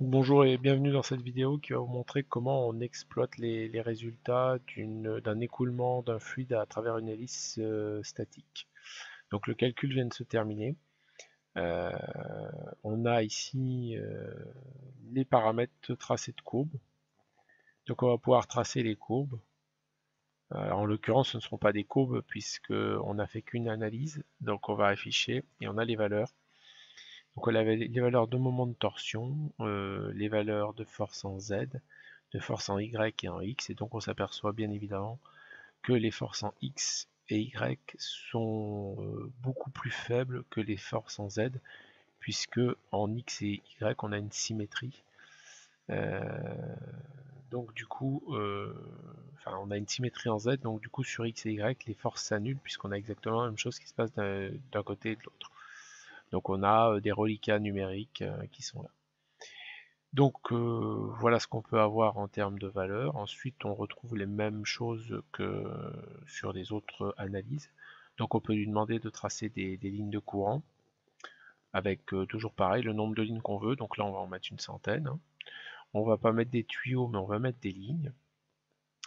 Bonjour et bienvenue dans cette vidéo qui va vous montrer comment on exploite les résultats d'un écoulement d'un fluide à travers une hélice statique. Donc le calcul vient de se terminer. Euh, on a ici les paramètres tracés de courbes. Donc on va pouvoir tracer les courbes. En l'occurrence, ce ne seront pas des courbes puisqu'on n'a fait qu'une analyse. Donc on va afficher et on a les valeurs. Donc on a les valeurs de moment de torsion, les valeurs de force en Z, de force en Y et en X, et donc on s'aperçoit bien évidemment que les forces en X et Y sont beaucoup plus faibles que les forces en Z, puisque en X et Y on a une symétrie. Euh, donc du coup, enfin on a une symétrie en Z, donc du coup sur X et Y les forces s'annulent puisqu'on a exactement la même chose qui se passe d'un côté et de l'autre. Donc on a des reliquats numériques qui sont là. Donc voilà ce qu'on peut avoir en termes de valeur. Ensuite on retrouve les mêmes choses que sur les autres analyses. Donc on peut lui demander de tracer des lignes de courant avec toujours pareil le nombre de lignes qu'on veut. Donc là on va en mettre une centaine. On va pas mettre des tuyaux mais on va mettre des lignes.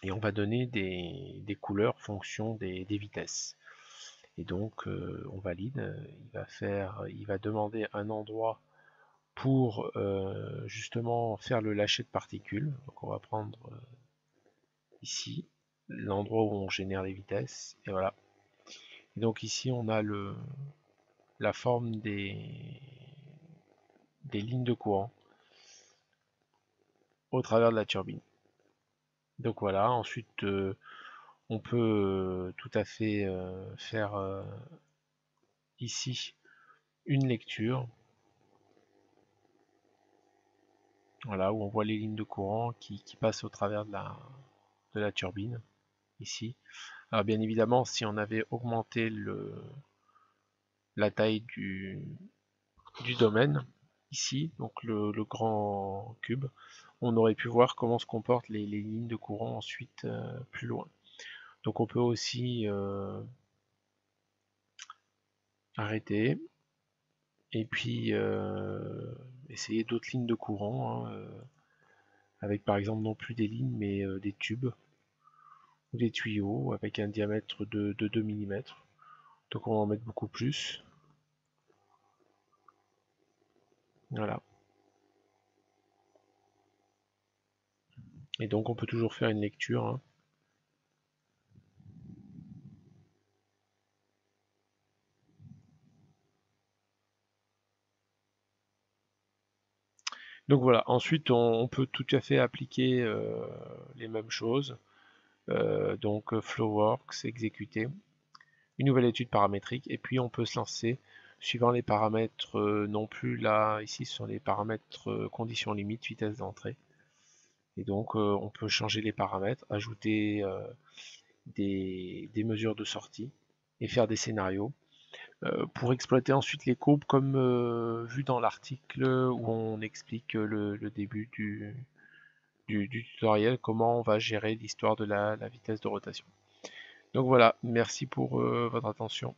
Et on va donner des couleurs fonction des vitesses. Et donc on valide, il va demander un endroit pour justement faire le lâcher de particules. Donc on va prendre ici l'endroit où on génère les vitesses, et voilà. Et donc ici on a la forme des lignes de courant au travers de la turbine. Donc voilà, ensuite on peut tout à fait faire ici une lecture, voilà, où on voit les lignes de courant qui passent au travers de la turbine, ici. Alors bien évidemment, si on avait augmenté la taille du domaine, ici, donc le grand cube, on aurait pu voir comment se comportent les lignes de courant ensuite plus loin. Donc on peut aussi arrêter et puis essayer d'autres lignes de courant, hein, avec par exemple non plus des lignes mais des tubes ou des tuyaux avec un diamètre de 2 mm. Donc on va en mettre beaucoup plus. Voilà. Et donc on peut toujours faire une lecture, hein. Donc voilà, ensuite on peut tout à fait appliquer les mêmes choses. Donc Flowworks, exécuter, une nouvelle étude paramétrique, et puis on peut se lancer suivant les paramètres, non plus là, ici ce sont les paramètres conditions limites, vitesse d'entrée. Et donc on peut changer les paramètres, ajouter des mesures de sortie et faire des scénarios. Pour exploiter ensuite les courbes comme vu dans l'article où on explique le début du tutoriel, comment on va gérer l'histoire de la vitesse de rotation. Donc voilà, merci pour votre attention.